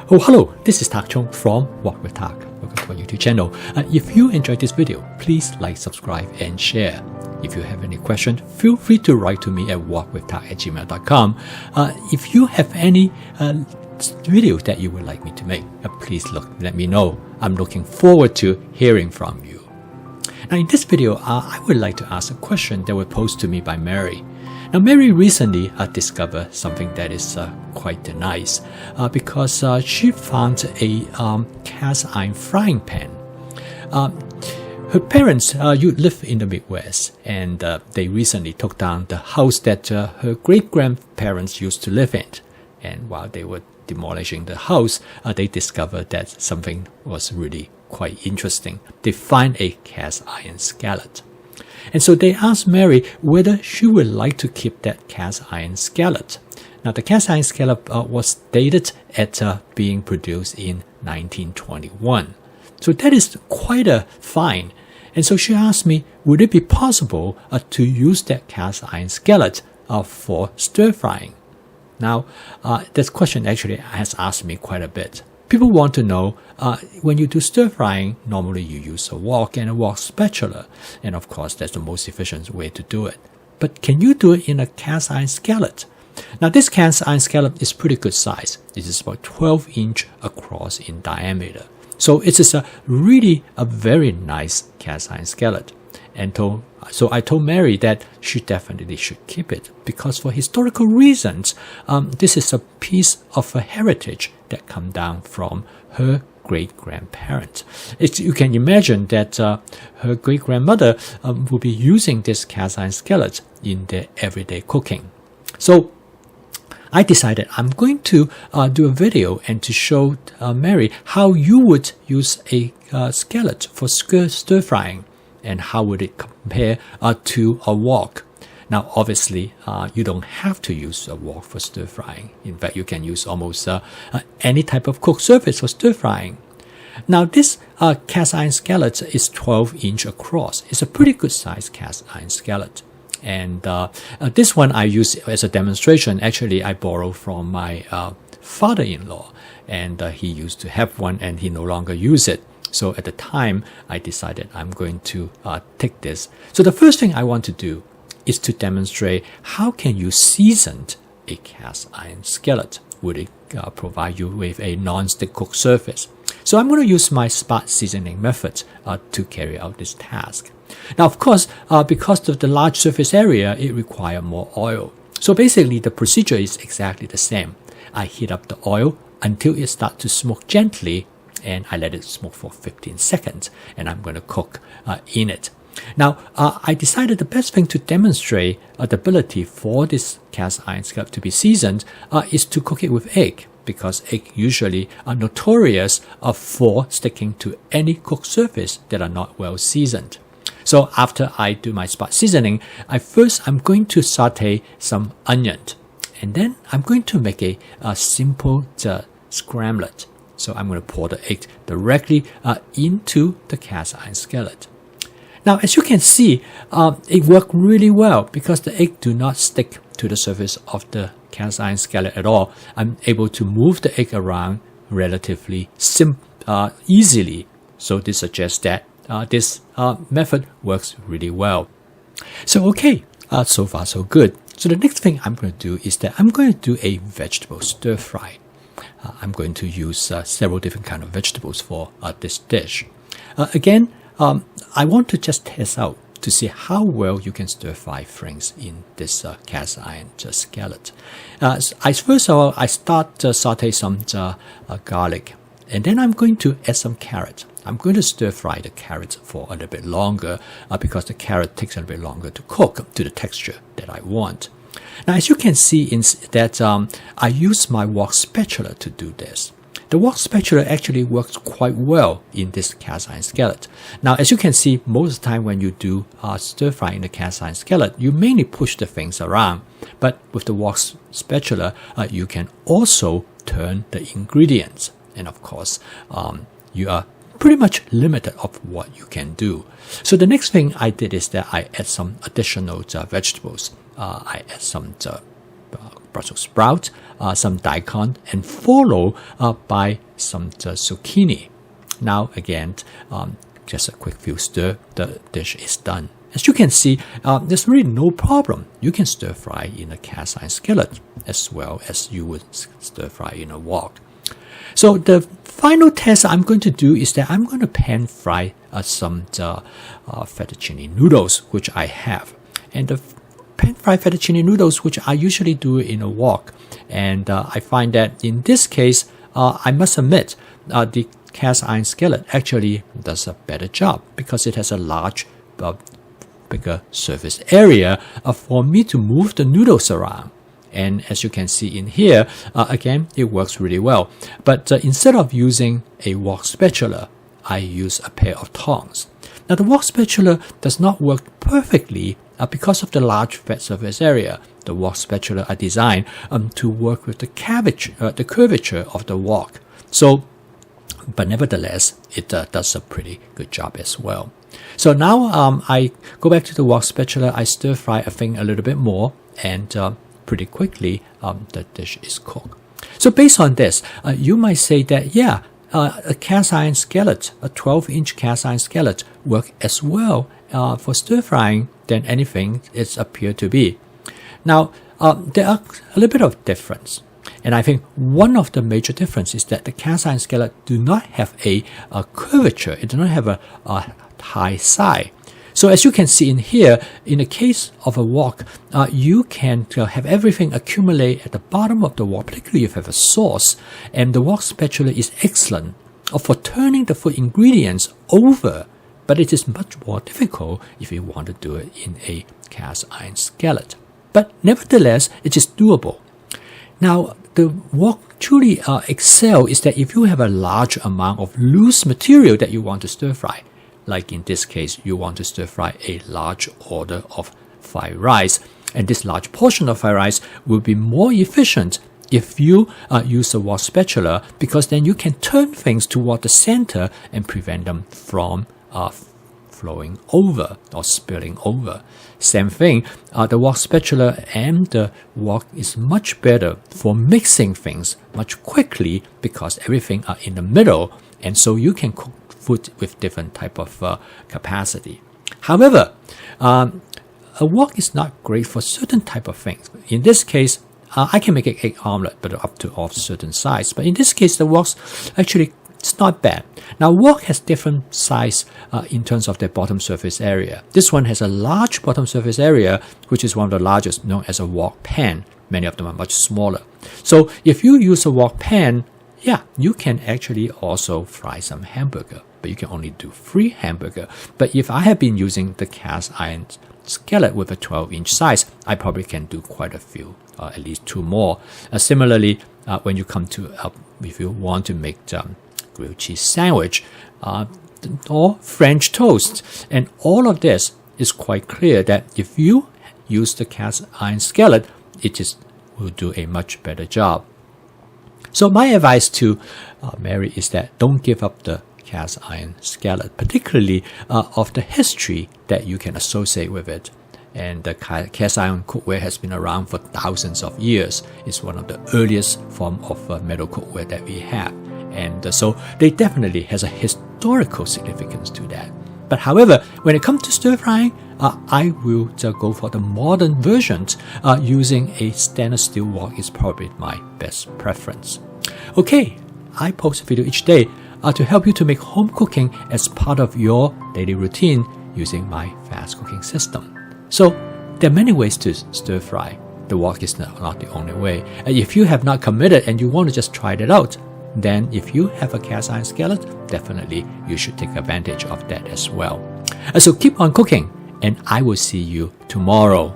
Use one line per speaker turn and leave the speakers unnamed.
Oh, hello, this is Tak Chung from Walk with Tak. Welcome to my YouTube channel. If you enjoyed this video, please like, subscribe, and share. If you have any question, feel free to write to me at walkwithtak@gmail.com. If you have any videos that you would like me to make, please let me know. I'm looking forward to hearing from you. Now, in this video, I would like to ask a question that was posed to me by Mary. Now, Mary recently discovered something that is quite nice because she found a cast iron frying pan. Her parents live in the Midwest, and they recently took down the house that her great-grandparents used to live in. And while they were demolishing the house, they discovered that something was really quite interesting. They find a cast iron skillet. And so they asked Mary whether she would like to keep that cast iron skillet. Now, the cast iron skillet was dated at being produced in 1921. So that is quite a find. And so she asked me, would it be possible to use that cast iron skillet for stir frying? Now, this question actually has asked me quite a bit. People want to know, when you do stir frying, normally you use a wok and a wok spatula. And of course, that's the most efficient way to do it. But can you do it in a cast iron skillet? Now, this cast iron skillet is pretty good size. It is about 12 inch across in diameter. So it is really a very nice cast iron skillet. And so I told Mary that she definitely should keep it because for historical reasons, this is a piece of a heritage that come down from her great-grandparents. You can imagine that her great-grandmother will be using this cast iron skillet in their everyday cooking. So I decided I'm going to do a video and to show Mary how you would use a skillet for stir frying. And how would it compare to a wok? Now, obviously, you don't have to use a wok for stir frying. In fact, you can use almost any type of cooked surface for stir frying. Now, this cast iron skillet is 12 inch across. It's a pretty good size cast iron skillet. And this one I use as a demonstration. Actually, I borrowed from my father-in-law, and he used to have one, and he no longer uses it. So at the time, I decided I'm going to take this. So the first thing I want to do is to demonstrate how can you season a cast iron skillet. Would it provide you with a non-stick cooked surface? So I'm going to use my spot seasoning method to carry out this task. Now, of course, because of the large surface area, it requires more oil. So basically, the procedure is exactly the same. I heat up the oil until it starts to smoke gently, and I let it smoke for 15 seconds, and I'm going to cook in it. Now, I decided the best thing to demonstrate the ability for this cast iron skillet to be seasoned is to cook it with egg, because egg usually are notorious for sticking to any cooked surface that are not well seasoned. So after I do my spot seasoning, I'm going to saute some onion, and then I'm going to make a simple scramlet. So I'm going to pour the egg directly into the cast iron skillet. Now, as you can see, it worked really well because the egg do not stick to the surface of the cast iron skillet at all. I'm able to move the egg around relatively easily. So this suggests that this method works really well. So okay, so far so good. So the next thing I'm going to do is that I'm going to do a vegetable stir fry. I'm going to use several different kind of vegetables for this dish. Again, I want to just test out to see how well you can stir fry things in this cast iron skillet. First of all, I start to saute some garlic, and then I'm going to add some carrot. I'm going to stir fry the carrot for a little bit longer because the carrot takes a little bit longer to cook to the texture that I want. Now, as you can see I use my wok spatula to do this. The wok spatula actually works quite well in this cast iron skillet. Now, as you can see, most of the time when you do stir fry in the cast iron skillet, you mainly push the things around. But with the wok spatula, you can also turn the ingredients. And of course, you are pretty much limited of what you can do. So the next thing I did is that I add some additional vegetables. I add some Brussels sprout, some daikon and followed by some zucchini. Now again, just a quick few stir, the dish is done. As you can see, there's really no problem. You can stir fry in a cast iron skillet as well as you would stir fry in a wok. So the final test I'm going to do is that I'm going to pan fry some fettuccine noodles, which I have. And the pan fried fettuccine noodles, which I usually do in a wok. And I find that in this case, I must admit, the cast iron skillet actually does a better job because it has a large, bigger surface area for me to move the noodles around. And as you can see in here, again, it works really well. But instead of using a wok spatula, I use a pair of tongs. Now the wok spatula does not work perfectly because of the large fat surface area. The wok spatula are designed to work with the curvature of the wok. So, but nevertheless, it does a pretty good job as well. So now I go back to the wok spatula, I stir fry a thing a little bit more, and pretty quickly the dish is cooked. So based on this, you might say that, yeah, a cast iron skillet, a 12-inch cast iron skillet, work as well for stir frying than anything it appeared to be. Now, there are a little bit of difference. And I think one of the major differences is that the cast iron skillet do not have a curvature. It does not have a high side. So as you can see in here, in the case of a wok, you can have everything accumulate at the bottom of the wok, particularly if you have a sauce. And the wok spatula is excellent for turning the food ingredients over, but it is much more difficult if you want to do it in a cast iron skillet. But nevertheless, it is doable. Now, the wok truly excel is that if you have a large amount of loose material that you want to stir fry, like in this case, you want to stir fry a large order of fried rice, and this large portion of fried rice will be more efficient if you use a wok spatula, because then you can turn things toward the center and prevent them from flowing over or spilling over. Same thing, the wok spatula and the wok is much better for mixing things much quickly because everything are in the middle, and so you can cook food with different type of capacity. However, a wok is not great for certain type of things. In this case, I can make an egg omelette, but up to of certain size. But in this case, the wok's actually it's not bad. Now, wok has different size in terms of their bottom surface area. This one has a large bottom surface area, which is one of the largest, known as a wok pan. Many of them are much smaller. So if you use a wok pan, yeah, you can actually also fry some hamburger, but you can only do 3 hamburger. But if I have been using the cast iron skillet with a 12-inch size, I probably can do quite a few, at least 2 more. Similarly, when you come to, if you want to make grilled cheese sandwich or French toast, and all of this is quite clear that if you use the cast iron skillet, it just will do a much better job. So my advice to Mary is that don't give up the cast iron skillet, particularly of the history that you can associate with it. And the cast iron cookware has been around for thousands of years. It's one of the earliest form of metal cookware that we have. And so they definitely has a historical significance to that. But however, when it comes to stir frying, I will go for the modern versions. Using a stainless steel wok is probably my best preference. Okay, I post a video each day to help you to make home cooking as part of your daily routine using my fast cooking system. So there are many ways to stir fry. The wok is not the only way. If you have not committed and you want to just try it out, then if you have a cast iron skillet, definitely you should take advantage of that as well. So keep on cooking, and I will see you tomorrow.